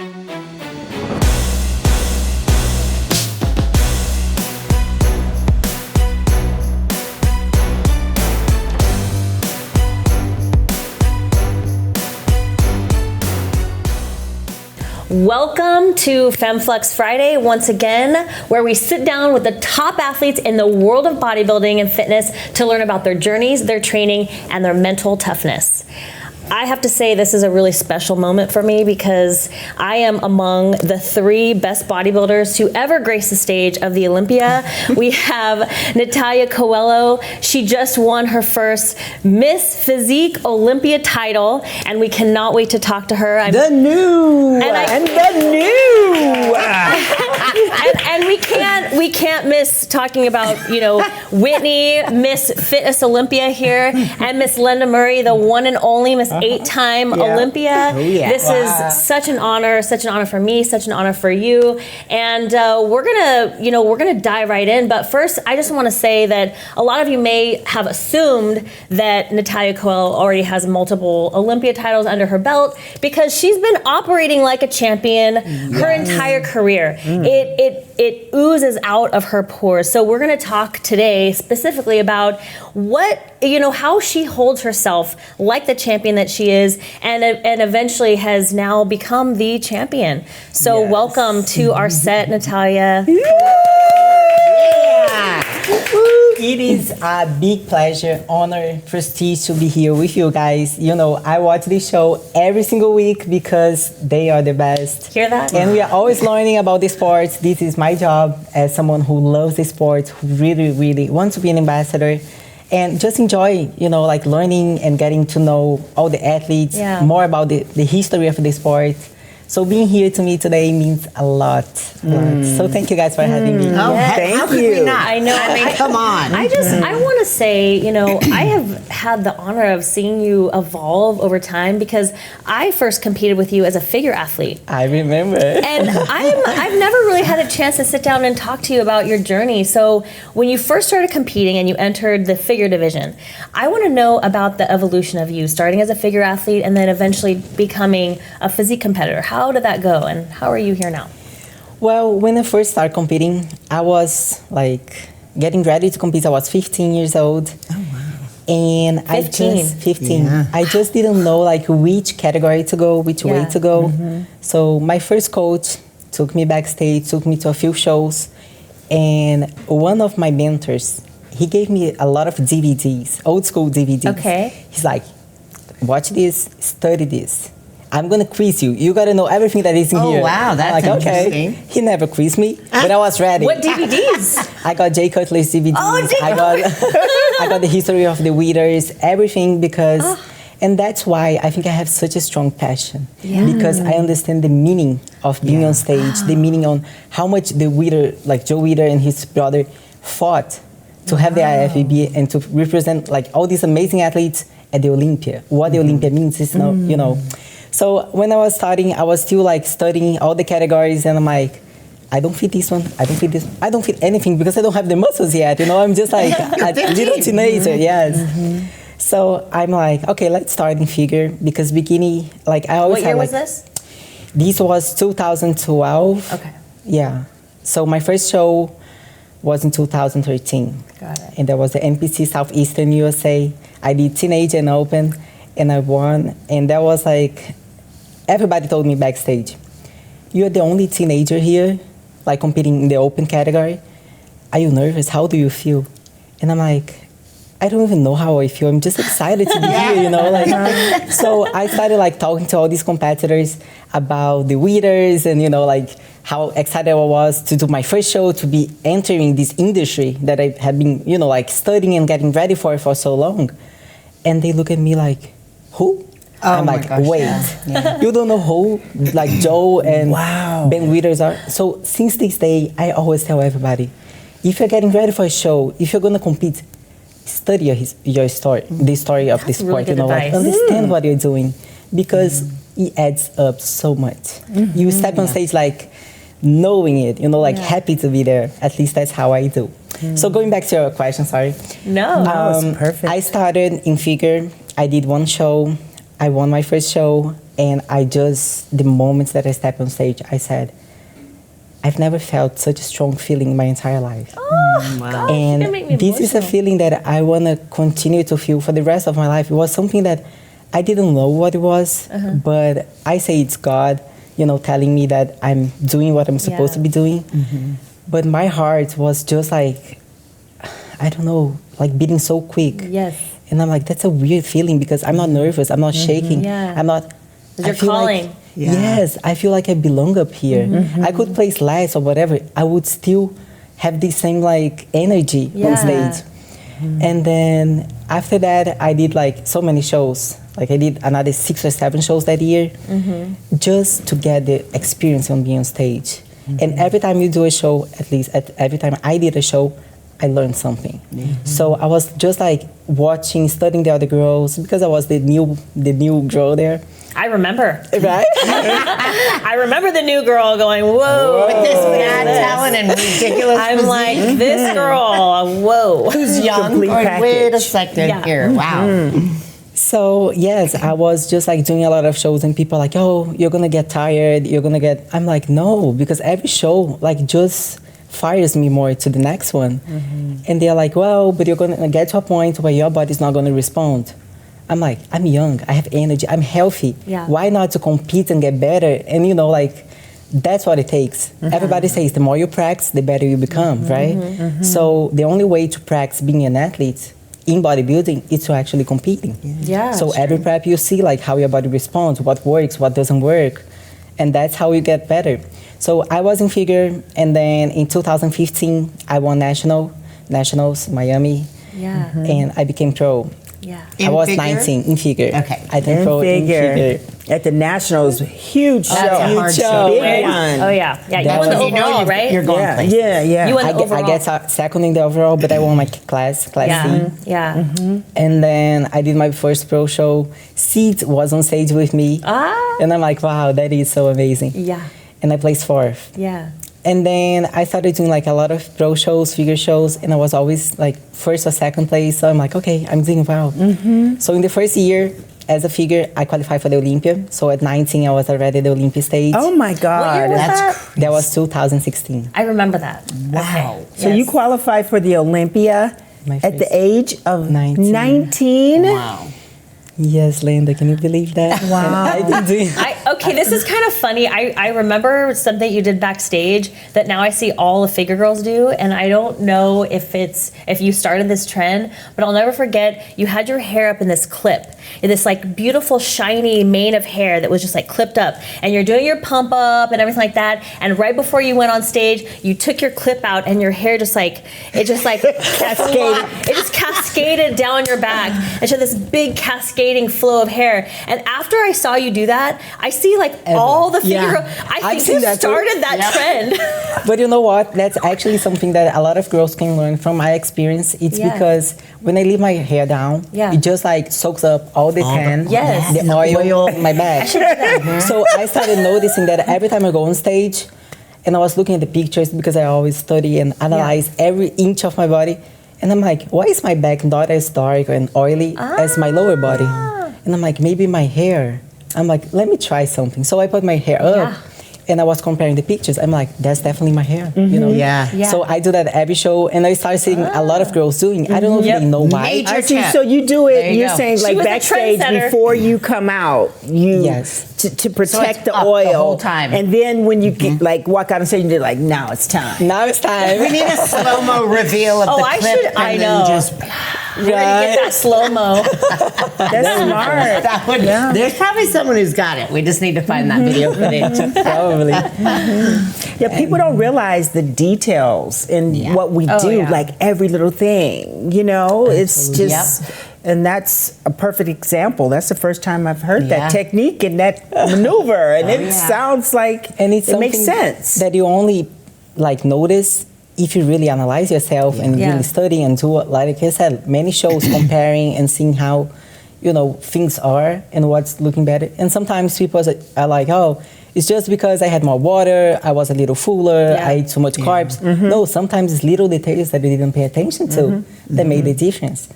Welcome to FemFlex Friday once again, where we sit down with the top athletes in the world of bodybuilding and fitness to learn about their journeys, their training, and their mental toughness. I have to say this is a really special moment for me because I am among the 3 best bodybuilders to ever grace the stage of the Olympia. We have Natalia Coelho. She just won her first Miss Physique Olympia title, and we cannot wait to talk to her. The new! And we can't miss talking about, you know, Whitney, Miss Fitness Olympia here, and Miss Linda Murray, the one and only Miss 8-time Olympia. Oh, yeah. This is such an honor for me, such an honor for you. And we're gonna dive right in. But first, I just want to say that a lot of you may have assumed that Natalia Coelho already has multiple Olympia titles under her belt because she's been operating like a champion her entire career. It oozes out of her pores. So we're going to talk today specifically about how she holds herself like the champion that she is, and eventually has now become the champion. So welcome to our set, Natalia. It is a big pleasure, honor, prestige to be here with you guys. You know, I watch this show every single week because they are the best. Hear that? And we are always learning about the sports. This is my job as someone who loves the sport, who really, really wants to be an ambassador. And just enjoy, like learning and getting to know all the athletes, more about the history of the sport. So being here to me today means a lot. So thank you guys for having me. Oh, thank you. I know. I mean, come on. I want to say, I have had the honor of seeing you evolve over time because I first competed with you as a figure athlete. I remember. And I've never really had a chance to sit down and talk to you about your journey. So when you first started competing and you entered the figure division, I want to know about the evolution of you starting as a figure athlete and then eventually becoming a physique competitor. How did that go, and how are you here now? Well, when I first started competing, I was getting ready to compete. I was 15 years old. Oh, wow. And 15. Yeah. I just didn't know which category to go, which way to go. So my first coach took me backstage, took me to a few shows. And one of my mentors, he gave me a lot of DVDs, old school DVDs. Okay. He's like, watch this, study this. I'm going to quiz you. You got to know everything that is in here. Oh, wow, that's interesting. Okay. He never quizzed me, but I was ready. What DVDs? I got Jay Cutler's DVDs. Oh, I got the history of the winners, everything, because, and that's why I think I have such a strong passion. Because I understand the meaning of being on stage, the meaning on how much the winner, like Joe Witter and his brother, fought to have the IFBB and to represent all these amazing athletes at the Olympia. What the Olympia means is, So when I was starting, I was still studying all the categories, and I'm like, I don't fit this one, I don't fit this, I don't fit anything because I don't have the muscles yet, I'm just a little teenager, So I'm like, okay, let's start in figure because bikini, I always had What year was this? This was 2012. Okay. Yeah. So my first show was in 2013. Got it. And that was the NPC Southeastern USA. I did teenage and open, and I won, and that was everybody told me backstage, you're the only teenager here, competing in the open category. Are you nervous? How do you feel? And I'm like, I don't even know how I feel. I'm just excited to be here, So I started talking to all these competitors about the winners and, how excited I was to do my first show, to be entering this industry that I had been, studying and getting ready for so long. And they look at me like, who? Oh, I'm like, gosh, wait, you don't know who Joe and Ben Witters are? So since this day, I always tell everybody, if you're getting ready for a show, if you're going to compete, study your story, the story of the sport, really good advice. Understand what you're doing, because it adds up so much. You step on stage knowing it, happy to be there. At least that's how I do. So going back to your question, sorry. No, that was perfect. I started in figure. I did one show. I won my first show, And the moments that I stepped on stage, I said, I've never felt such a strong feeling in my entire life. Oh, gosh, you're gonna make me And this is a emotional. feeling that I want to continue to feel for the rest of my life. It was something that I didn't know what it was, but I say it's God, telling me that I'm doing what I'm supposed to be doing. But my heart was just like, I don't know, like beating so quick. Yes. And I'm like, that's a weird feeling because I'm not nervous, I'm not shaking, Yeah. I'm not. You're I feel calling. Like, yes, I feel like I belong up here. I could place lights or whatever, I would still have the same like energy on stage. And then after that, I did like so many shows. Like I did another 6 or 7 shows that year, just to get the experience on being on stage. And every time you do a show, at least every time I did a show, I learned something. So I was just like watching, studying the other girls because I was the new girl there. I remember. Right? I remember the new girl going, whoa. With this mad talent and ridiculous I'm physique. like, this girl, whoa. Who's young? Complete Wait a package. second Yeah. here. Wow. So yes, I was just like doing a lot of shows and people are like, oh, you're gonna get tired, I'm like, no, because every show like just fires me more to the next one. And they're like, well, but you're gonna get to a point where your body's not gonna respond. I'm like, I'm young, I have energy, I'm healthy. Yeah. Why not to compete and get better? And like, that's what it takes. Everybody says the more you practice, the better you become, right? So the only way to practice being an athlete in bodybuilding is to actually competing. Yeah. So every prep you see like how your body responds, what works, what doesn't work, and that's how you get better. So I was in figure, and then in 2015 I won nationals Miami, and I became pro. Yeah. I In was figure? 19 in figure. Okay. I turned In pro in figure. figure. At the Nationals, huge show. That's a hard show. Big Right? one. Oh, yeah. Yeah, you That won the was- You know overall, right? You're going Yeah, places. yeah. You won the I overall. get second in the overall, but I won my class yeah. C. Yeah. And then I did my first pro show. Seed was on stage with me. Ah. And I'm like, wow, that is so amazing. Yeah. And I placed 4th. Yeah. And then I started doing like a lot of pro shows, figure shows, and I was always like first or second place. So I'm like, okay, I'm doing well. So in the first year as a figure, I qualified for the Olympia. So at 19, I was already at the Olympia stage. Oh my What year God. was That's that? That was 2016. I remember that. Wow. Okay. So Yes. you qualified for the Olympia My at the first- age of 19. 19? Wow. Yes, Linda, can you believe that? Wow. And I've been doing Okay, this is kind of funny. I remember something you did backstage that now I see all the figure girls do, and I don't know if you started this trend, but I'll never forget you had your hair up in this clip, in this like beautiful shiny mane of hair that was just like clipped up, and you're doing your pump up and everything like that, and right before you went on stage, you took your clip out and your hair just like cascaded. It just cascaded down your back, and so this big cascading flow of hair. And after I saw you do that, I see like all the figure. Yeah. I I've think seen you that too. started that Yep. trend. But you know what? That's actually something that a lot of girls can learn from my experience. It's Yeah. because when I leave my hair down, Yeah. it just like soaks up all the tan, Yes. the oil in my back. Mm-hmm. So I started noticing that every time I go on stage, and I was looking at the pictures because I always study and analyze every inch of my body, and I'm like, why is my back not as dark and oily as my lower body? And I'm like, maybe my hair. I'm like, let me try something. So I put my hair up. Yeah. And I was comparing the pictures. I'm like, that's definitely my hair, you know? Yeah. Yeah. So I do that every show, and I started seeing a lot of girls doing. I don't know if Yep. they know why. Major I see. tip. So you do There it. you You're go. saying She like was a backstage trendsetter. before you come out, you Yes. to protect it's the up the oil whole time. and then when you get, like walk out on stage, you're like, now it's time. Now it's time. We need a slow-mo reveal of Oh, the I clip. should- and I then know. Just, Ready to get that slow mo. That's smart. that would, Yeah. There's probably someone who's got it. We just need to find that video footage. Probably. Yeah, people don't realize the details in Yeah. what we Oh, do, yeah. like every little thing. You know, it's just, and that's a perfect example. That's the first time I've heard Yeah. that technique and that maneuver, and it yeah. sounds like And it's it makes something sense. that you only like notice if you really analyze yourself and Yeah. really study and do, like I said, many shows comparing and seeing how, things are and what's looking better. And sometimes people are like, oh, it's just because I had more water, I was a little fuller, Yeah. I ate too much carbs. No, sometimes it's little details that you didn't pay attention to that made the difference.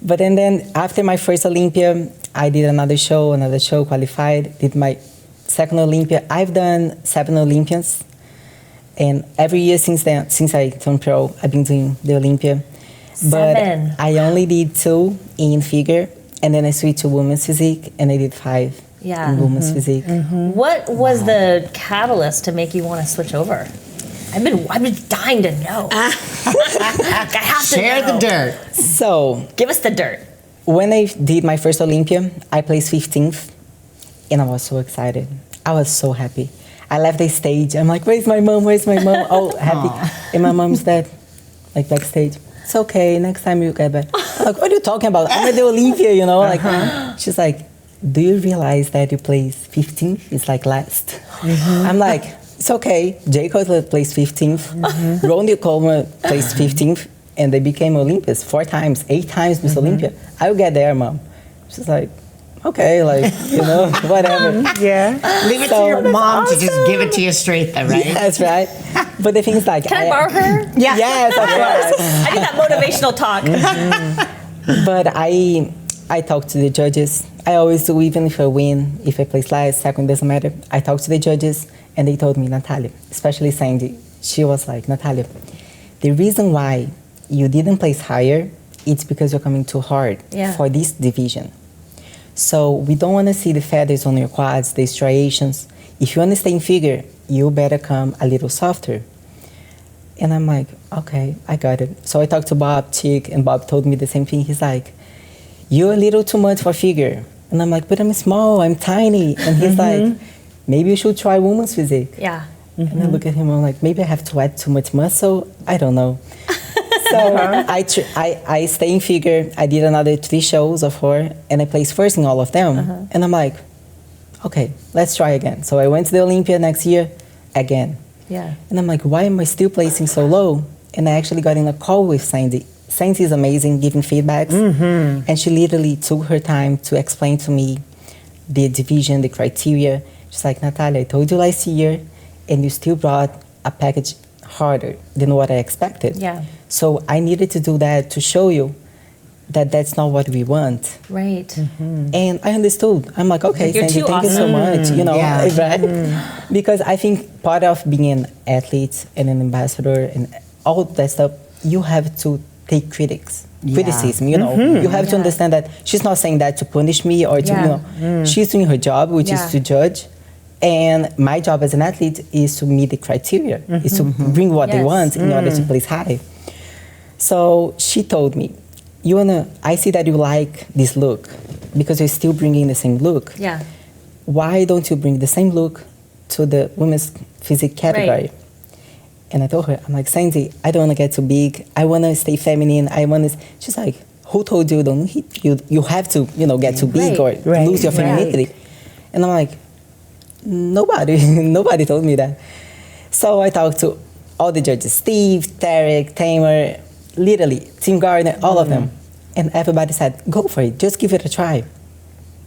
But then after my first Olympia, I did another show, qualified, did my second Olympia. I've done 7 Olympians. And every year since I turned pro, I've been doing the Olympia. 7. But I only did 2 in figure, and then I switched to women's physique, and I did 5 in women's physique. What was the catalyst to make you want to switch over? I've been dying to know. I have to Share know. the dirt. So, Give us the dirt. when I did my first Olympia, I placed 15th, and I was so excited. I was so happy. I left the stage. I'm like, where's my mom? Oh, happy. And my mom's dead, like backstage. It's okay. Next time you get back. I'm like, what are you talking about? I'm at the Olympia, you know? Like, she's like, do you realize that you placed 15th? It's like last. I'm like, it's okay. Jay Cutler placed 15th. Ronnie Coleman placed 15th. And they became Olympians 4 times, 8 times Miss Olympia. I'll get there, Mom. She's like, okay, like, you know, whatever. Yeah. Leave it to your mom to just give it to you straight then, right? That's right. But the thing is, like, Can I borrow her? Yeah. Yes, of course. I need that motivational talk. But I talk to the judges. I always do, even if I win, if I place last, second, doesn't matter. I talk to the judges, and they told me, Natalia, especially Sandy, she was like, Natalia, the reason why you didn't place higher, it's because you're coming too hard for this division. So we don't want to see the feathers on your quads, the striations. If you want to stay in figure, you better come a little softer. And I'm like, okay, I got it. So I talked to Bob Chick, and Bob told me the same thing. He's like, you're a little too much for figure. And I'm like, but I'm small, I'm tiny. And he's like, maybe you should try women's physique. Yeah. And I look at him, I'm like, maybe I have to add too much muscle? I don't know. So I stay in figure. I did another 3 shows of 4, and I placed first in all of them. And I'm like, okay, let's try again. So I went to the Olympia next year again. Yeah. And I'm like, why am I still placing so low? And I actually got in a call with Sandy. Sandy is amazing, giving feedbacks. And she literally took her time to explain to me the division, the criteria. She's like, Natalia, I told you last year, and you still brought a package harder than what I expected. Yeah. So I needed to do that to show you that that's not what we want. Right. And I understood. I'm like, okay, You're Sandy, too thank you so much. You know, Yeah. right? Because I think part of being an athlete and an ambassador and all that stuff, you have to take criticism, you know. You have to understand that she's not saying that to punish me or to, you know, she's doing her job, which is to judge. And my job as an athlete is to meet the criteria, is to bring what they want in order to place high. So she told me, I see that you like this look because you're still bringing the same look. Yeah. Why don't you bring the same look to the women's physique category? Right. And I told her, I'm like, Sandy, I don't want to get too big. I want to stay feminine. She's like, who told you you have to, you know, get too big or lose your femininity? And I'm like, nobody told me that. So I talked to all the judges, Steve, Tarek, Tamer, literally, Tim Gardner, all of them. And everybody said, go for it, just give it a try.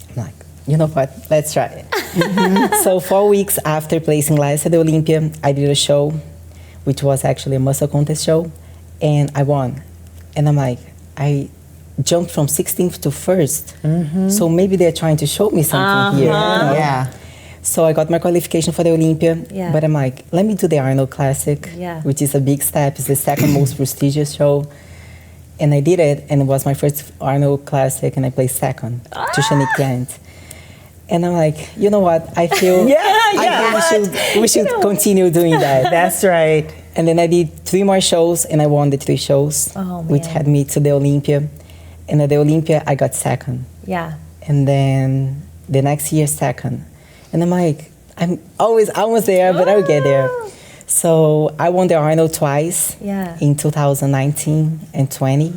I'm like, you know what, let's try it. So 4 weeks after placing last at the Olympia, I did a show, which was actually a muscle contest show, and I won. And I'm like, I jumped from 16th to 1st. So maybe they're trying to show me something here. You know? Yeah. So I got my qualification for the Olympia, but I'm like, let me do the Arnold Classic, which is a big step. It's the second most prestigious show. And I did it, and it was my first Arnold Classic, and I placed second to Shanique Grant. And I'm like, you know what? I feel we should continue doing that. That's right. And then I did 3 more shows, and I won the 3 shows, which had me to the Olympia. And at the Olympia, I got second. Yeah. And then the next year, second. And I'm like, I'm always almost there, but I'll get there. So I won the Arnold twice in 2019 and 20.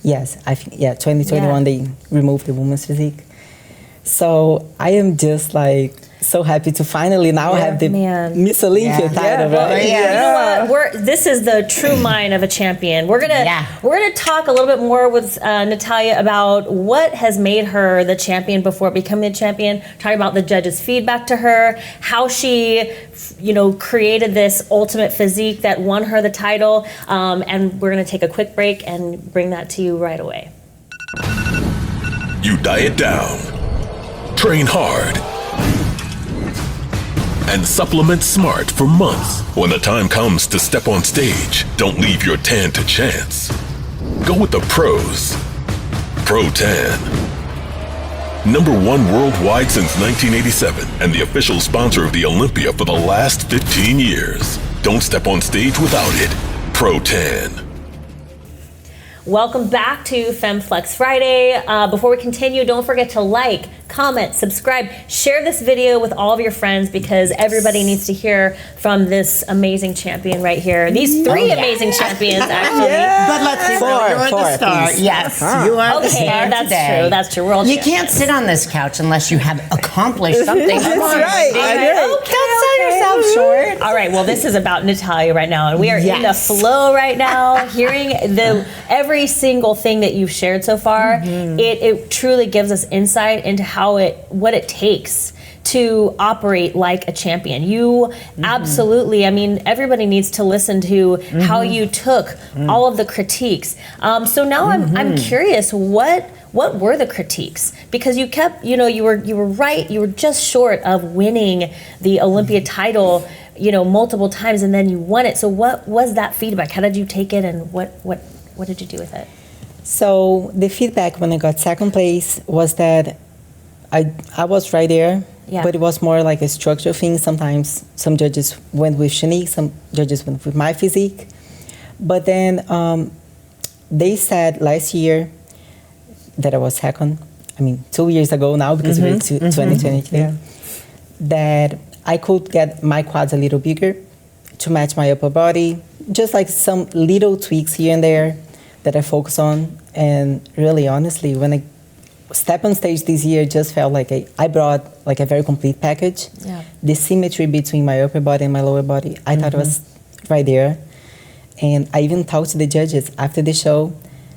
Yes, I think, 2021 they removed the women's physique. So I am just like so happy to finally now have the Miss Olympia title, right? You know what? This is the true mind of a champion. We're gonna talk a little bit more with Natalia about what has made her the champion before becoming a champion. Talking about the judges' feedback to her, how she, created this ultimate physique that won her the title. And we're gonna take a quick break and bring that to you right away. You diet down, train hard, and supplement smart for months. When the time comes to step on stage, don't leave your tan to chance. Go with the pros. Pro Tan. #1 worldwide since 1987 and the official sponsor of the Olympia for the last 15 years. Don't step on stage without it. Pro Tan. Welcome back to FemFlex Friday. Before we continue, don't forget to like, comment, subscribe, share this video with all of your friends because everybody needs to hear from this amazing champion right here. These three amazing champions, actually. But let's see, you're the star. please. Yes, you are the Okay, star that's today. true. That's true. We're all You champions. can't sit on this couch unless you have accomplished something. That's Come on, right. Wendy. I know. Don't sell yourself short. All right, well, this is about Natalia right now, and we are in the Yes. flow right now, hearing every single thing that you've shared so far. It truly gives us insight into what it takes to operate like a champion. You absolutely, I mean, everybody needs to listen to how you took all of the critiques. So now I'm curious, what were the critiques? Because you kept, you were right, you were just short of winning the Olympia title, multiple times, and then you won it. So what was that feedback? How did you take it, and what did you do with it? So the feedback when I got second place was that I was right there, but it was more like a structural thing. Sometimes some judges went with Shanique, some judges went with my physique. But then they said last year that I was second. I mean, 2 years ago now because we're to 2023, that I could get my quads a little bigger to match my upper body. Just like some little tweaks here and there that I focus on. And really, honestly, when I step on stage this year, just felt like I brought like a very complete package. Yeah. The symmetry between my upper body and my lower body, I thought it was right there. And I even talked to the judges after the show.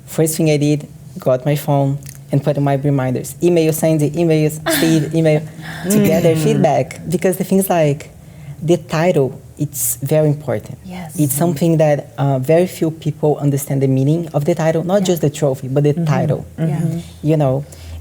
First thing I did, got my phone and put in my reminders. Email Sandy, email Steve, email to get their feedback. Because the things like the title, it's very important. Yes. It's something that very few people understand the meaning of the title, not just the trophy, but the title.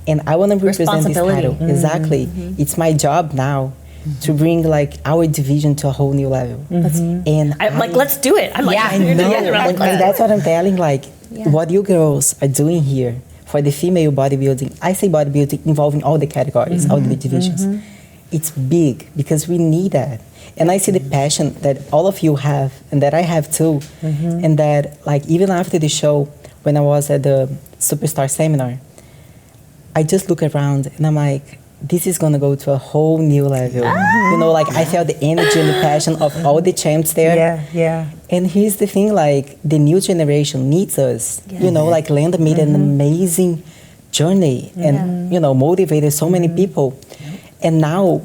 And I want to represent this title. Exactly. It's my job now to bring like our division to a whole new level. And I'm like, let's do it. I'm like, Yeah, I know, let's and that's what I'm telling. Like, what you girls are doing here for the female bodybuilding. I say bodybuilding involving all the categories, all the divisions. It's big because we need that. And I see the passion that all of you have and that I have too. And that like even after the show, when I was at the Superstar seminar, I just look around and I'm like, this is gonna go to a whole new level. Like I felt the energy and the passion of all the champs there. Yeah. And here's the thing, like the new generation needs us. Like Linda made an amazing journey and, motivated so many people. And now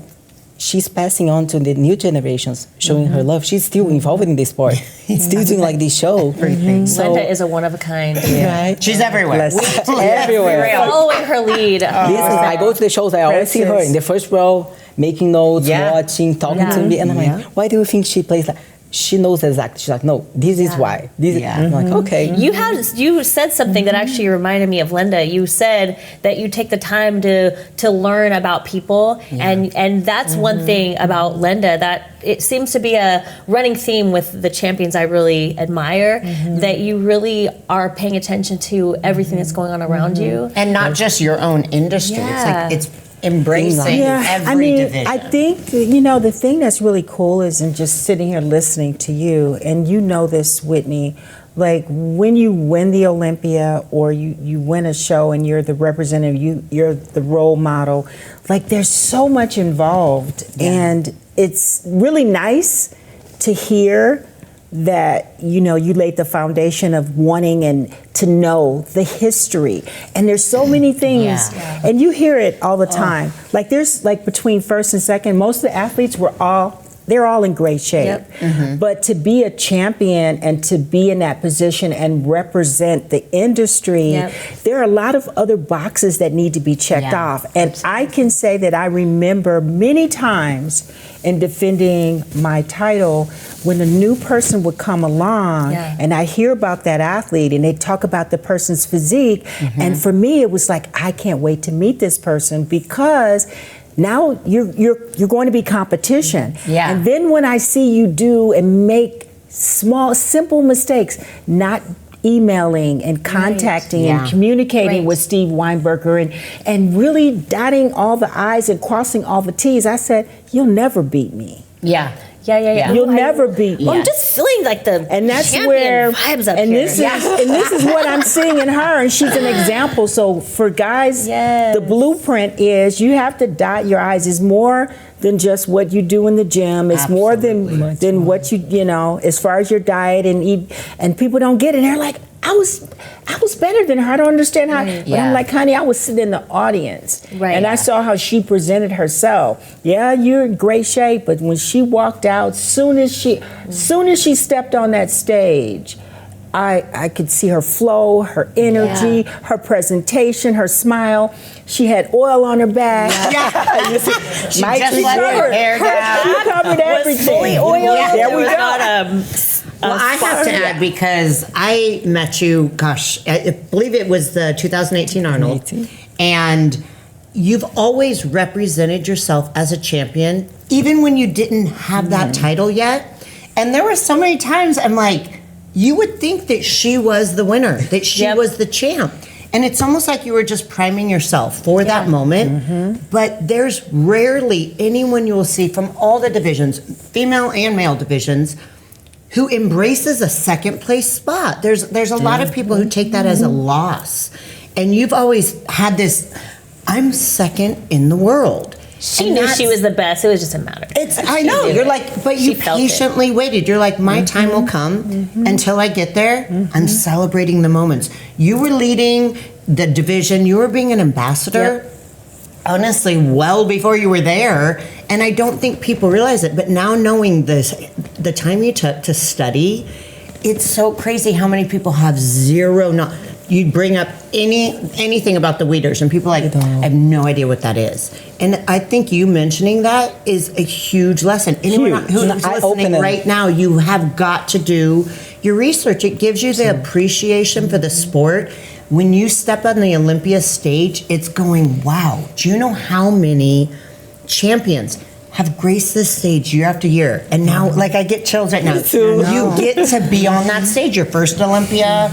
she's passing on to the new generations, showing her love. She's still involved in the sport, still doing like this show. So, Linda is a one of a kind. right? She's everywhere. Everywhere. Following her lead. Listen, I go to the shows, I always see her in the first row, making notes, watching, talking to me. And I'm like, why do you think she plays like? She knows exactly. She's like, no, this is why. I'm like, okay. You said something that actually reminded me of Linda. You said that you take the time to learn about people, and that's one thing about Linda that it seems to be a running theme with the champions I really admire, that you really are paying attention to everything that's going on around you. And not just your own industry. It's like it's embracing every division. I think, the thing that's really cool is in just sitting here listening to you, and this, Whitney, like when you win the Olympia or you win a show and you're the representative, you're the role model, like there's so much involved. And it's really nice to hear that you laid the foundation of wanting and to know the history, and there's so many things and you hear it all the time. Like there's like between first and second, most of the athletes they're all in great shape. But to be a champion and to be in that position and represent the industry, there are a lot of other boxes that need to be checked off. And I can say that I remember many times in defending my title when a new person would come along and I hear about that athlete and they talk about the person's physique, and for me it was like, I can't wait to meet this person because now you're going to be competition. And then when I see you do and make small, simple mistakes, not emailing and contacting and communicating with Steve Weinberger and really dotting all the I's and crossing all the T's, I said, you'll never beat me. You'll never beat me. Well, I'm just feeling like the and that's champion where vibes up and here. this is what I'm seeing in her, and she's an example. So for guys, the blueprint is you have to dot your I's. Is more than just what you do in the gym. It's more than what you know as far as your diet and eat. And people don't get it. They're like, I was better than her. I don't understand how. But I'm like, honey, I was sitting in the audience, and I saw how she presented herself. Yeah, you're in great shape, but when she walked out, soon as she stepped on that stage, I could see her flow, her energy, her presentation, her smile. She had oil on her back. She just let her hair down. She covered everything. Fully oiled. There we go. Well, I have to add, because I met you, gosh, I believe it was the 2018 Arnold, and you've always represented yourself as a champion, even when you didn't have that title yet. And there were so many times I'm like, you would think that she was the winner, that she was the champ. And it's almost like you were just priming yourself for that moment. But there's rarely anyone you will see from all the divisions, female and male divisions, who embraces a second place spot. There's a lot of people who take that as a loss. And you've always had this, I'm second in the world. She knew she was the best. It was just a matter. I know. You're like, but you patiently waited. You're like, my time will come. Until I get there, I'm celebrating the moments. You were leading the division. You were being an ambassador. Honestly, well before you were there. And I don't think people realize it. But now knowing this, the time you took to study, it's so crazy how many people have zero knowledge. You bring up anything about the weeders, and people are like, I have no idea what that is. And I think you mentioning that is a huge lesson. Anyone who's listening right now, you have got to do your research. It gives you the appreciation for the sport. When you step on the Olympia stage, it's going, wow, do you know how many champions have graced this stage year after year? And now, like, I get chills right now. You get to be on that stage, your first Olympia,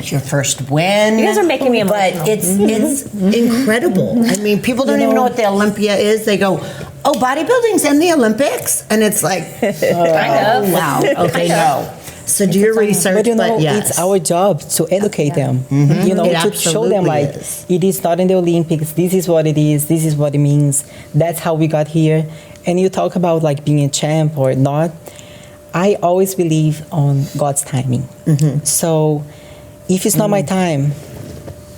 your first win. You guys are making me emotional. But it's incredible. I mean, people don't even know what the Olympia is. They go, oh, bodybuilding's in the Olympics? And it's like, oh, wow. Okay, no. So do your research, but you know, yes. It's our job to educate them. You know, to show them like it is not in the Olympics. This is what it is. This is what it means. That's how we got here. And you talk about like being a champ or not. I always believe on God's timing. So if it's not my time,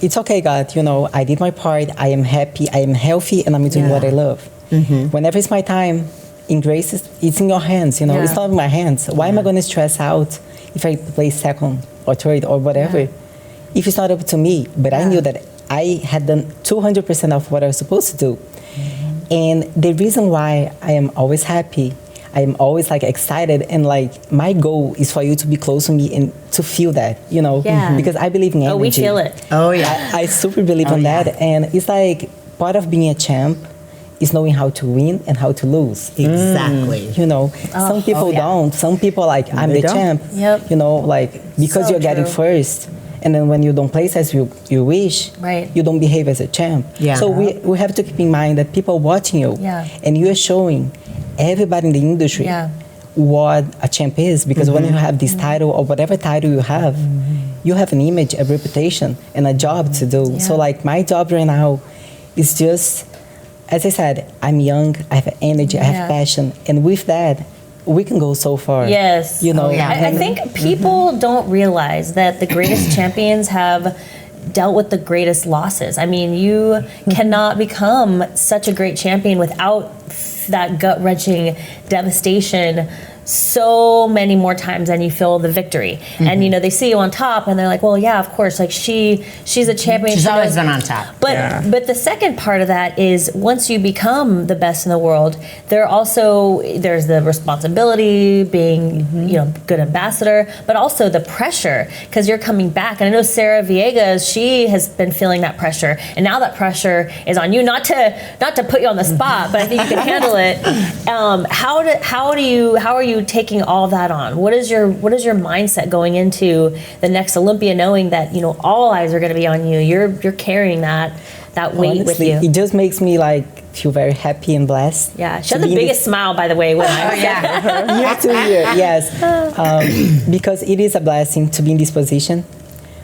it's okay, God. You know, I did my part. I am happy. I am healthy, and I'm doing what I love. Whenever it's my time, in grace, it's in your hands, you know. It's not in my hands. Why am I going to stress out if I play second or third or whatever if it's not up to me? But I knew that I had done 200% of what I was supposed to do. And the reason why I am always happy, I am always like excited, and like my goal is for you to be close to me and to feel that, you know, because I believe in energy. Oh, we feel it. Oh, yeah. I super believe in that. And it's like part of being a champ is knowing how to win and how to lose. Exactly. You know, some people don't. Some people like, I'm the champ. You know, like, because you're getting first. And then when you don't place as you wish, you don't behave as a champ. So we have to keep in mind that people are watching you. And you are showing everybody in the industry what a champ is. Because when you have this title or whatever title you have an image, a reputation, and a job to do. So like my job right now is just, as I said, I'm young, I have energy, I have passion, and with that, we can go so far. Yes. You know, I think people don't realize that the greatest champions have dealt with the greatest losses. I mean, you cannot become such a great champion without that gut-wrenching devastation so many more times than you feel the victory. And, you know, they see you on top and they're like, well, yeah, of course, like she's a champion. She's She always knows- been on top. But the second part of that is once you become the best in the world, there's the responsibility, being, you know, good ambassador, but also the pressure, because you're coming back. And I know Sarah Villegas, she has been feeling that pressure. And now that pressure is on you, not to put you on the spot, but I think you can handle it. How are you taking all that on? What is your mindset going into the next Olympia, knowing that, you know, all eyes are going to be on you? You're carrying that weight Honestly, with you. it just makes me like feel very happy and blessed. Yeah, she to had the be in biggest smile, by the way. When I year to year, yes, because it is a blessing to be in this position.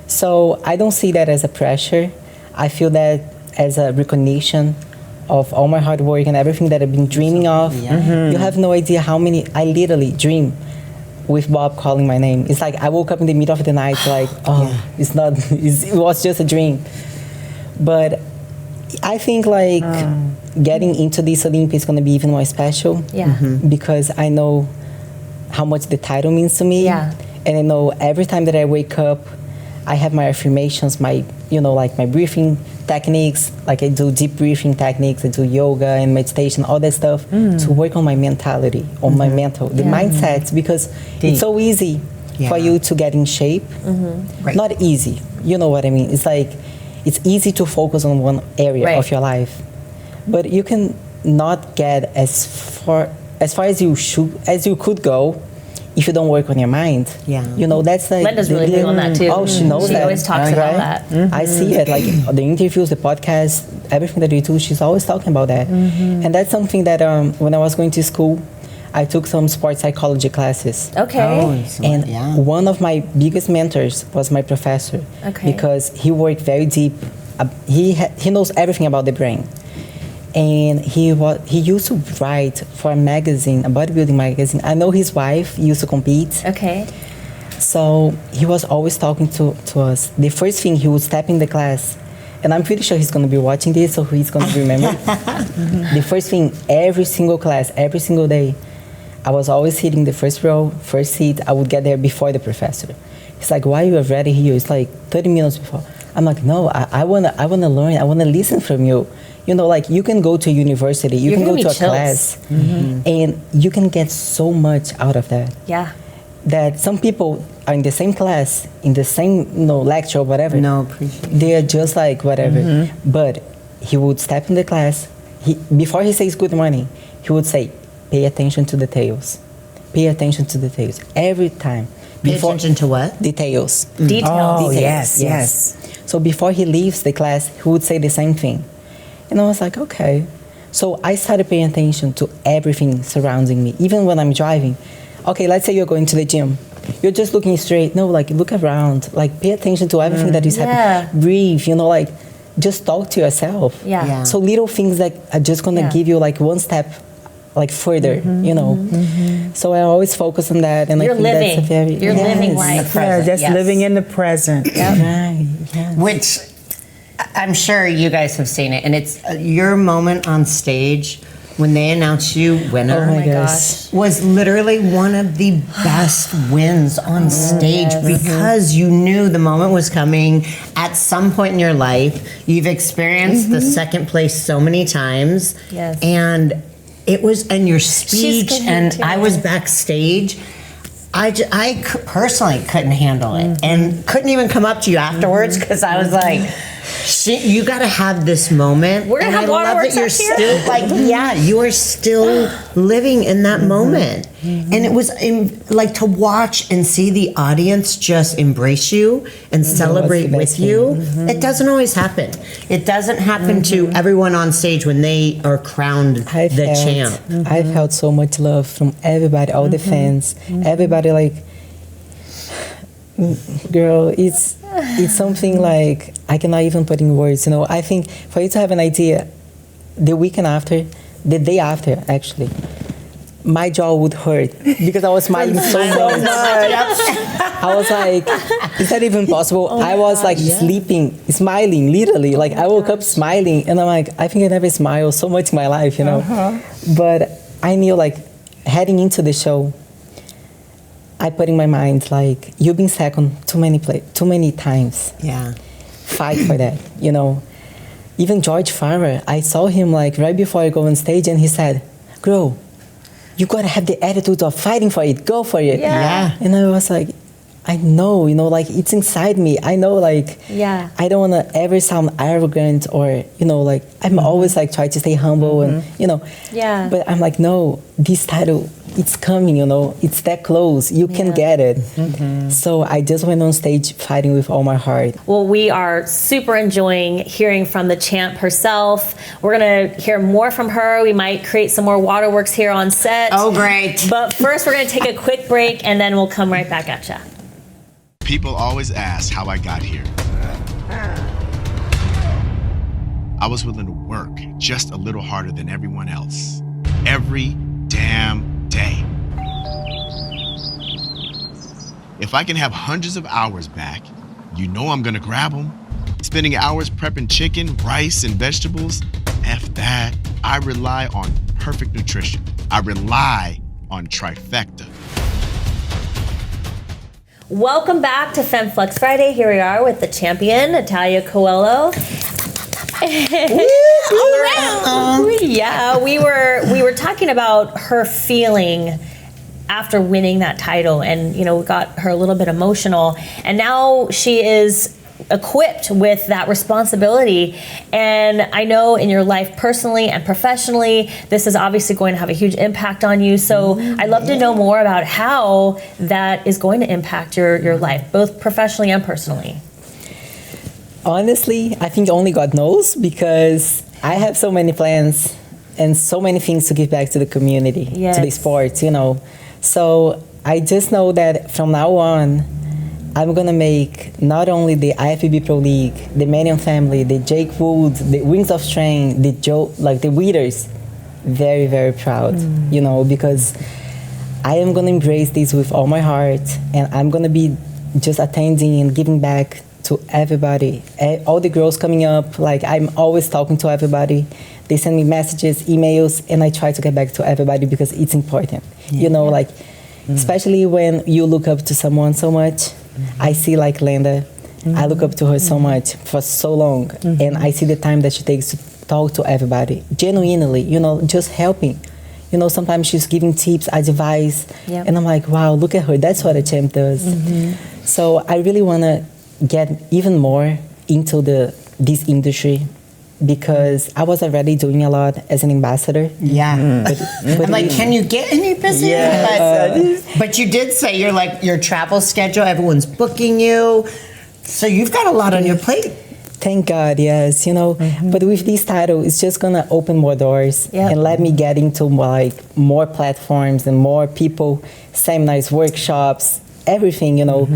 So I don't see that as a pressure. I feel that as a recognition of all my hard work and everything that I've been dreaming of. You have no idea how many I literally dream with Bob calling my name. It's like I woke up in the middle of the night like, it was just a dream. But I think like getting into this Olympia is going to be even more special. Because I know how much the title means to me. And I know every time that I wake up, I have my affirmations, my breathing techniques, like I do deep breathing techniques, I do yoga and meditation, all that stuff to work on my mentality, on my mental, the mindset, because it's so easy for you to get in shape. Not easy, you know what I mean? It's like, it's easy to focus on one area of your life, but you can not get as far as you could go if you don't work on your mind. You know, that's like Linda's really big on that too. Oh, she knows that. She always talks about that. I see it, like the interviews, the podcast, everything that we do, she's always talking about that. And that's something that when I was going to school, I took some sports psychology classes. And one of my biggest mentors was my professor. Because he worked very deep. He knows everything about the brain. And he used to write for a magazine, a bodybuilding magazine. I know his wife used to compete. So he was always talking to us. The first thing, he would step in the class, and I'm pretty sure he's going to be watching this, so he's going to remember. The first thing, every single class, every single day, I was always sitting the first row, first seat. I would get there before the professor. He's like, why are you already here? It's like 30 minutes before. I'm like, no, I wanna learn. I wanna listen from you. You know, like you can go to university, you can go to a class, and you can get so much out of that. That some people are in the same class, in the same lecture or whatever. They are just like whatever. But he would step in the class. Before he says good morning, he would say, pay attention to details. Pay attention to details every time. Pay attention to what? Details. Oh, yes. So before he leaves the class, he would say the same thing. And I was like, okay. So I started paying attention to everything surrounding me, even when I'm driving. Okay, let's say you're going to the gym. You're just looking straight. No, like look around. Like pay attention to everything that is happening. Breathe, like just talk to yourself. So little things that are just going to give you like one step like further, So I always focus on that. And you're I think living. That's a very, you're living life. Just living in the present. Which I'm sure you guys have seen it, and it's your moment on stage when they announce you winner. Oh my gosh. Was literally one of the best wins on stage because you knew the moment was coming at some point in your life. You've experienced the second place so many times. And it was, and your speech, and I was backstage. I personally couldn't handle it and couldn't even come up to you afterwards because I was like, you got to have this moment. We're going to have waterworks you're up here. still like, you are still living in that moment. And it was like to watch and see the audience just embrace you and celebrate with you. It doesn't always happen. It doesn't happen to everyone on stage when they are crowned the champ. I felt so much love from everybody, all the fans, everybody like, girl, it's something like I cannot even put in words. I think for you to have an idea, the day after, actually, my jaw would hurt because I was smiling so much. I was like, is that even possible? I was like sleeping, smiling, literally. Like I woke up smiling, and I'm like, I think I never smiled so much in my life, But I knew like heading into the show, I put in my mind, like, you've been second too many times. Yeah. Fight for that, you know. Even George Farmer, I saw him like right before I go on stage, and he said, "Girl, you gotta have the attitude of fighting for it. Go for it." Yeah. And I was like, I know, you know, like it's inside me. I know, like, I don't want to ever sound arrogant or, you know, like I'm always like try to stay humble and, you know. Yeah. But I'm like, no, this title, it's coming, you know, it's that close. You can get it. So I just went on stage fighting with all my heart. Well, we are super enjoying hearing from the champ herself. We're going to hear more from her. We might create some more waterworks here on set. Oh, great. But first, we're going to take a quick break, and then we'll come right back at you. People always ask how I got here. I was willing to work just a little harder than everyone else. Every damn day. If I can have hundreds of hours back, you know I'm gonna grab them. Spending hours prepping chicken, rice, and vegetables, F that. I rely on perfect nutrition. I rely on trifecta. Welcome back to FemFlex Friday. Here we are with the champion, Natalia Coelho. Yeah, we were talking about her feeling after winning that title, and you know, we got her a little bit emotional, and now she is equipped with that responsibility. And I know in your life personally and professionally, this is obviously going to have a huge impact on you. So I'd love to know more about how that is going to impact your life, both professionally and personally. Honestly, I think only God knows, because I have so many plans and so many things to give back to the community, to the sports, you know. So I just know that from now on, I'm gonna make not only the IFBB Pro League, the Manion family, the Jake Woods, the Wings of Strength, the the Weeders, very, very proud, you know, because I am gonna embrace this with all my heart, and I'm gonna be just attending and giving back to everybody. All the girls coming up, like I'm always talking to everybody. They send me messages, emails, and I try to get back to everybody because it's important, you know, like especially when you look up to someone so much. I see like Linda, I look up to her so much for so long, and I see the time that she takes to talk to everybody, genuinely, you know, just helping. You know, sometimes she's giving tips, advice, and I'm like, wow, look at her, that's what a champ does. So I really want to get even more into this industry, because I was already doing a lot as an ambassador. Yeah. But I'm like, can you get any business? But you did say your travel schedule, everyone's booking you. So you've got a lot on your plate. Thank God, yes, you know. But with this title, it's just gonna open more doors and let me get into like more platforms and more people, seminars, workshops, everything, you know,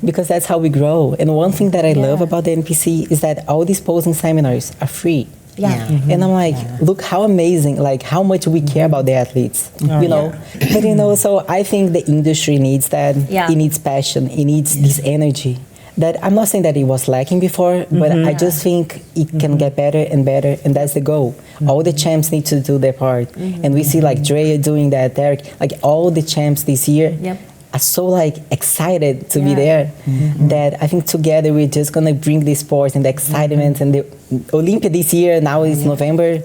because that's how we grow. And one thing that I love about the NPC is that all these posing seminars are free. And I'm like, look how amazing, like how much we care about the athletes, you know. But you know, so I think the industry needs that. It needs passion. It needs this energy. That I'm not saying that it was lacking before, but I just think it can get better and better, and that's the goal. All the champs need to do their part, and we see like Joya doing that, Derek, like all the champs this year are so like excited to be there, that I think together we're just gonna bring the sports and the excitement and the Olympia this year, now is November.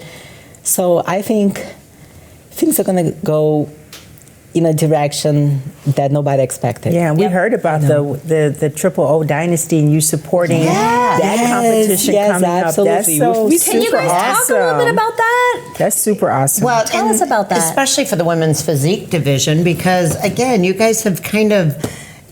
So I think things are gonna go in a direction that nobody expected. Yeah, we heard about the Triple O Dynasty and you supporting that competition coming absolutely. up. That's so Can super you guys awesome. talk a little bit about that? That's super awesome. Well, Tell us about that. Especially for the women's physique division, because again, you guys have kind of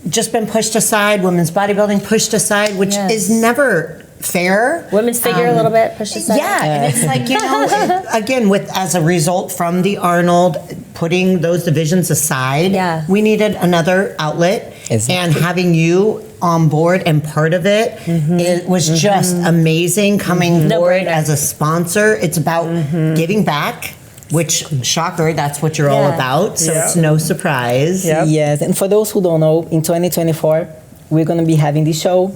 just been pushed aside, women's bodybuilding pushed aside, which is never fair. Women's figure a little bit pushed aside. And it's like, you know, again, as a result from the Arnold putting those divisions aside, we needed another outlet. And having you on board and part of it, it was just amazing coming forward as a sponsor. It's about giving back, which, shocker, that's what you're all about. So it's no surprise. Yes, and for those who don't know, in 2024, we're going to be having this show.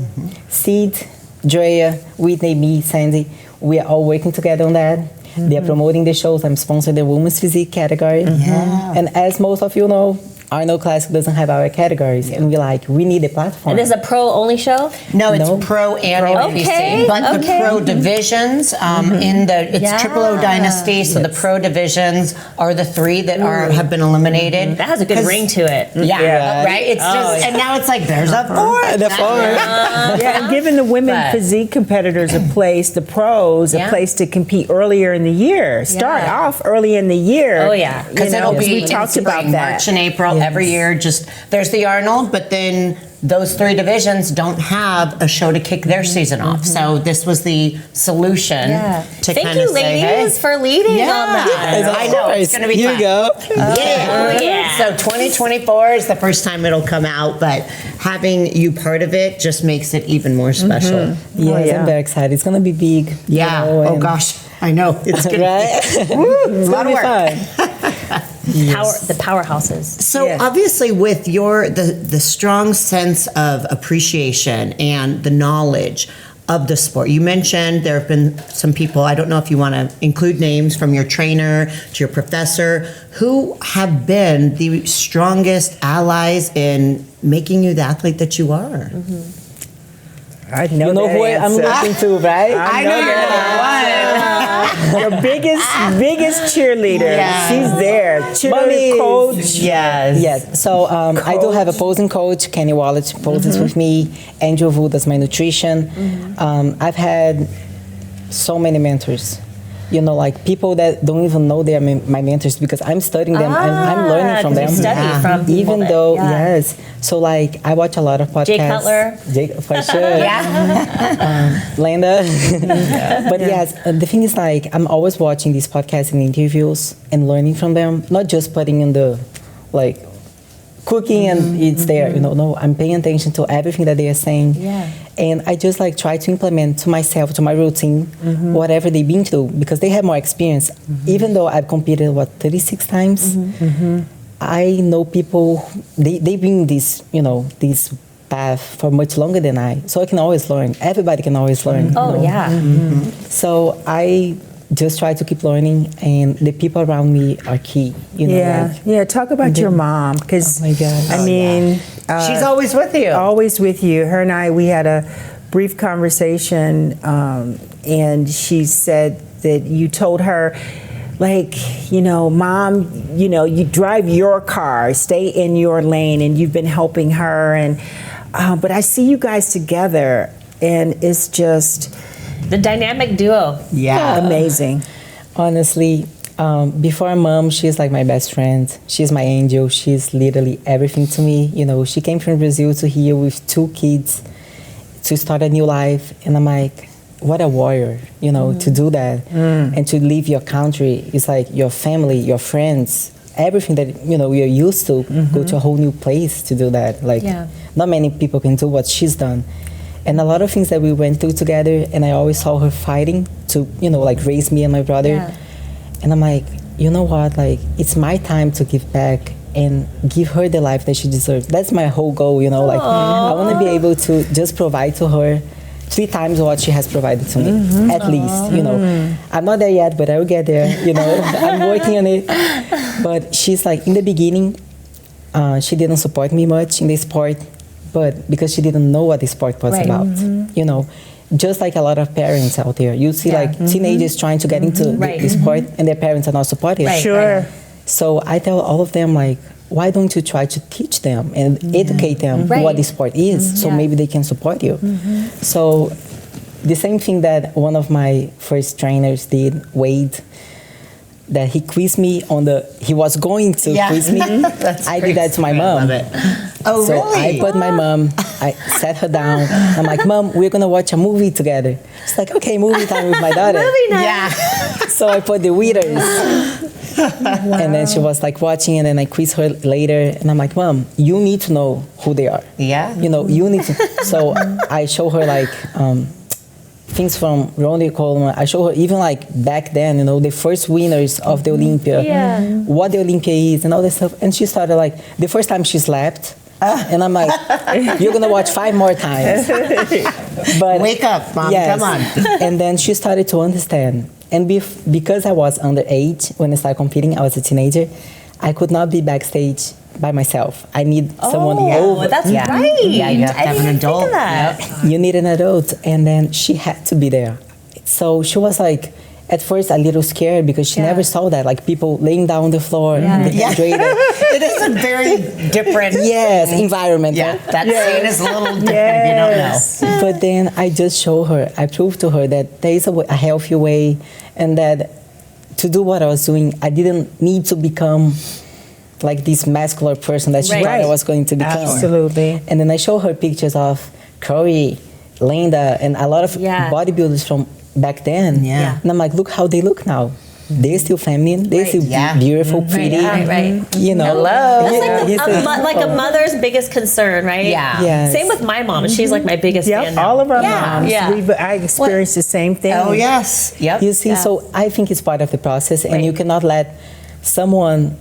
Seed, Joya, Whitney, me, Sandy, we are all working together on that. They are promoting the shows. I'm sponsoring the women's physique category. And as most of you know, Arnold Classic doesn't have our categories, and we're like, we need a platform. It is a pro only show? No, it's No. pro and NPC, Okay, but the okay. pro divisions it's Triple O Dynasty. So the pro divisions are the 3 that have been eliminated. That has a good ring to it. Yeah, right. It's just, and now it's like there's a 4th. The fourth. Yeah, and giving the women But- physique competitors a place, the pros a Yeah. place to compete earlier in the year. Start Yeah. off early in the year. Oh, yeah. Because You know, it'll be we in talked spring, about that. March and April every year. Just there's the Arnold, but then those 3 divisions don't have a show to kick their season off. So this was the solution to Thank kind you, of say, ladies, hey, for leading on that. I know it's going to be Here fun. you go. Yeah. Oh, yeah. So 2024 is the first time it'll come out, but having you part of it just makes it even more special. Yes, yeah. I'm very excited. It's gonna be big. you Yeah. know, Oh and- gosh, I know it's going right? to be a lot of work. The powerhouses. So Yeah. obviously, with the strong sense of appreciation and the knowledge of the sport, you mentioned there have been some people. I don't know if you want to include names from your trainer to your professor who have been the strongest allies in making you the athlete that you are. I know You know that who I'm answer. looking to, right? I know your biggest cheerleader. Yeah. She's there. Cheerleader Mommy. coach. Yes. Yes. So I do have a posing coach, Kenny Wallet poses with me. Andrew Vu does my nutrition. I've had so many mentors. You know, like people that don't even know they are my mentors because I'm studying them. I'm learning from 'cause them. you study from people Even that- though, yeah. yes. So like I watch a lot of podcasts. Jay Cutler. Jay, for sure. Linda. But yes, the thing is like I'm always watching these podcasts and interviews and learning from them, not just putting in the like cooking and it's there, you know. No, I'm paying attention to everything that they are saying. Yeah. And I just like try to implement to myself, to my routine, whatever they've been through because they have more experience. Even though I've competed 36 times, I know people they've been this, you know, this path for much longer than I. So I can always learn. Everybody can always learn. Oh, you know? yeah. So I just try to keep learning, and the people around me are key. You know, Yeah, like, yeah. Talk about your mom, because Oh my gosh. I mean, She's always with you. always with you. Her and I, we had a brief conversation, and she said that you told her, like, you know, Mom, you know, you drive your car, stay in your lane, and you've been helping her, and but I see you guys together, and it's just The dynamic duo. Yeah. amazing. honestly, before Mom, she's like my best friend. She's my angel. She's literally everything to me. You know, she came from Brazil to here with 2 kids to start a new life, and I'm like, what a warrior, you know, to do that and to leave your country. It's like your family, your friends, everything that you know you're used to. Go to a whole new place to do that. Like, Yeah. not many people can do what she's done. And a lot of things that we went through together, and I always saw her fighting to, you know, like raise me and my brother. Yeah. And I'm like, you know what? Like, it's my time to give back and give her the life that she deserves. That's my whole goal, you know. Like, I want to be able to just provide to her 3 times what she has provided to me, at least, you know. I'm not there yet, but I will get there, you know. I'm working on it. But she's like, in the beginning, she didn't support me much in the sport, but because she didn't know what the sport was Right. about, you know. Just like a lot of parents out there, you see like teenagers trying to get into Right. the sport and their parents are not supportive. Right. Sure. So I tell all of them like, why don't you try to teach them and educate them Right. what the sport is, so Yeah. maybe they can support you. So the same thing that one of my first trainers did, Wade, that he quizzed me on he was going to Yeah. quiz me. That's I great. did that to my I mom. love it. Oh, So really? I put my mom, I sat her down. I'm like, Mom, we're gonna watch a movie together. She's like, okay, movie time with my daughter. Yeah. So I put the Weeders. And then she was like watching, and then I quiz her later. And I'm like, Mom, you need to know who they are. Yeah. You know, you need to. So I show her like things from Ronnie Coleman. I show her even like back then, you know, the first winners of the Olympia, Yeah. what the Olympia is and all that stuff. And she started like, the first time she slapped, and I'm like, you're gonna watch 5 more times. But Wake up, Mom. yes. Come on. And then she started to understand. And because I was underage when I started competing, I was a teenager, I could not be backstage by myself. I need someone Oh, over. that's Yeah. right. Yeah, you have to I have didn't an even think adult. of that. You need an adult, and then she had to be there. So she was like, at first a little scared because she Yeah. never saw that, like people laying down on the floor, dehydrated. It is a very different. Yes, environment. Yeah, right? that scene is a little different if you don't know. But then I just show her, I proved to her that there is a healthy way, and that to do what I was doing, I didn't need to become like this masculine person that she Right. thought I was going to become. Absolutely. And then I show her pictures of Corey, Linda, and a lot of Yeah. bodybuilders from back then. Yeah. And I'm like, look how they look now. They're still feminine. They're Right. still Yeah. beautiful, pretty. Right. You know. Hello. That's Yeah, like a mother's biggest concern, right? Yeah. Yes. Same with my mom. She's like my biggest fan Yep, now. all of our Yeah, moms. yeah. I experienced the same thing. Oh yes. Yep. You see, so I think it's part of the process, and you cannot let someone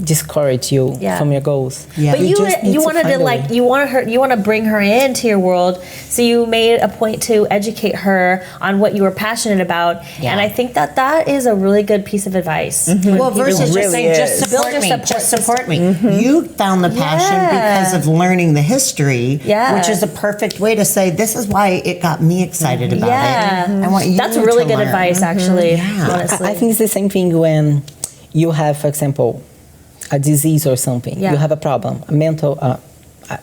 discourage you Yeah. from your goals. Yeah. But just need you wanted find to a like way. you want to bring her into your world, so you made a point to educate her on what you were passionate about, Yeah. and I think that is a really good piece of advice. Well, versus just really saying, just is. support Build your me, support just support me. You found the passion Yeah. because of learning the history, Yeah. which is a perfect way to say, this is why it got me excited about Yeah. it. I want you That's really to good learn. advice, actually. Yeah. Honestly, I think it's the same thing when you have, for example, a disease or something. Yeah. You have a problem, a mental,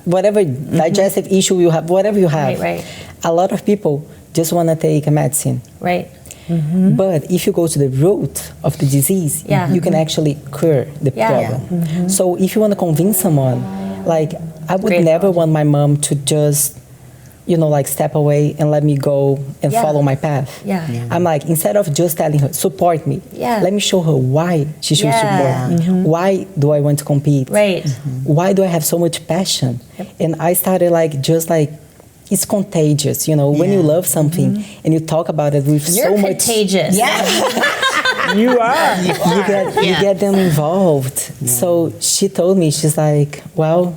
whatever digestive issue you have, whatever you have. Right. A lot of people just want to take a medicine. right. But if you go to the root of the disease, Yeah. you can actually cure the Yeah. problem. So if you want to convince someone, like I would Great never point. want my mom to just, like step away and let me go and Yeah. follow my path. Yeah. Yeah. I'm like, instead of just telling her, support me, Yeah. let me show her why she should Yeah. support me. Why do I want to compete? Right. Why do I have so much passion? And I started it's contagious, when you love something and you talk about it with You're so much. contagious. You are. You get them involved. So she told me, she's like, well,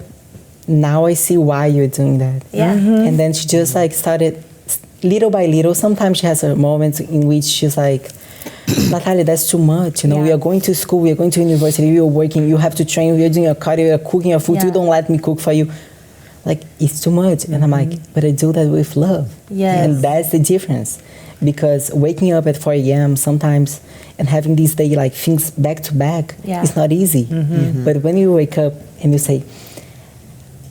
now I see why you're doing that. Yeah. And then she just started little by little. Sometimes she has her moments in which she's like, Natalia, that's too much. We Yeah. are going to school, we are going to university, we are working, you have to train, we are doing your cardio, you are cooking your food, Yeah. you don't let me cook for you. Like, it's too much. And I'm like, but I do that with love. Yes. And that's the difference. Because waking up at 4 a.m. sometimes and having these day things back to back, Yeah. it's not easy. But when you wake up and you say,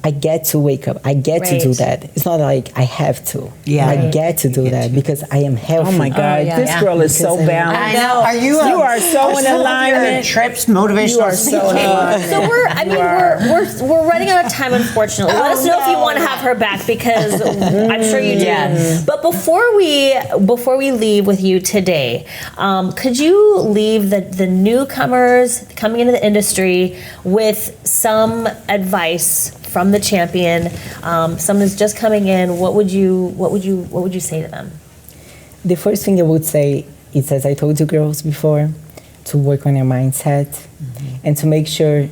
I get to wake up. I get to do Right. that. It's not like I have to. Yeah. I Right. get to do that because I am healthy. Oh my God, yeah. this Yeah. girl is so Because balanced. I know. Are you? You are so in alignment. Trips, motivational. You are so in speaking. alignment. So we're running out of time, unfortunately. Let us know if you want to have her back, because I'm sure you do. Yes. But before we leave with you today, could you leave the newcomers coming into the industry with some advice from the champion? Someone who's just coming in. What would you say to them? The first thing I would say is, as I told you girls before, to work on your mindset and to make sure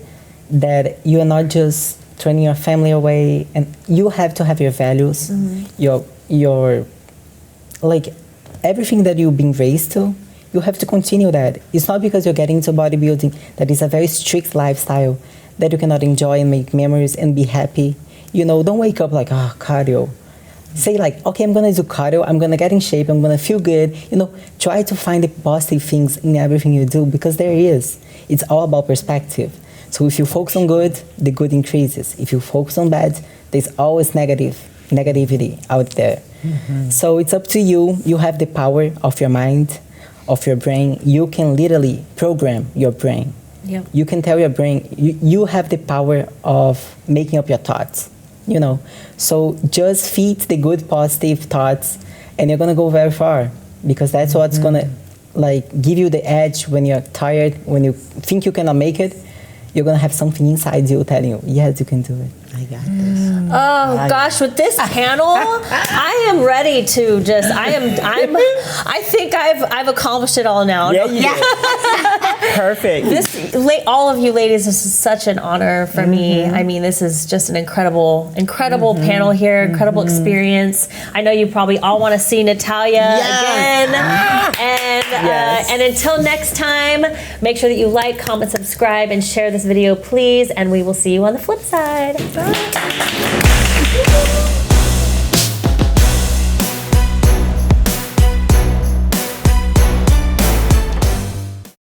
that you are not just turning your family away, and you have to have your values, your everything that you've been raised to, you have to continue that. It's not because you're getting into bodybuilding that is a very strict lifestyle that you cannot enjoy and make memories and be happy. Don't wake up like, cardio. Say okay, I'm gonna do cardio, I'm gonna get in shape, I'm gonna feel good. Try to find the positive things in everything you do, because there is. It's all about perspective. So if you focus on good, the good increases. If you focus on bad, there's always negativity out there. So it's up to you. You have the power of your mind, of your brain. You can literally program your brain. Yep. You can tell your brain, you have the power of making up your thoughts, So just feed the good, positive thoughts, and you're going to go very far, because that's what's going to give you the edge when you're tired, when you think you cannot make it. You're going to have something inside you telling you, yes, you can do it. I got this. Oh gosh, with this panel, I am ready to just. I think I've accomplished it all now. Yeah. Perfect. All of you ladies, this is such an honor for me. I mean, this is just an incredible panel here, incredible experience. I know you probably all want to see Natalia again. And until next time, make sure that you like, comment, subscribe, and share this video, please. And we will see you on the flip side. Bye.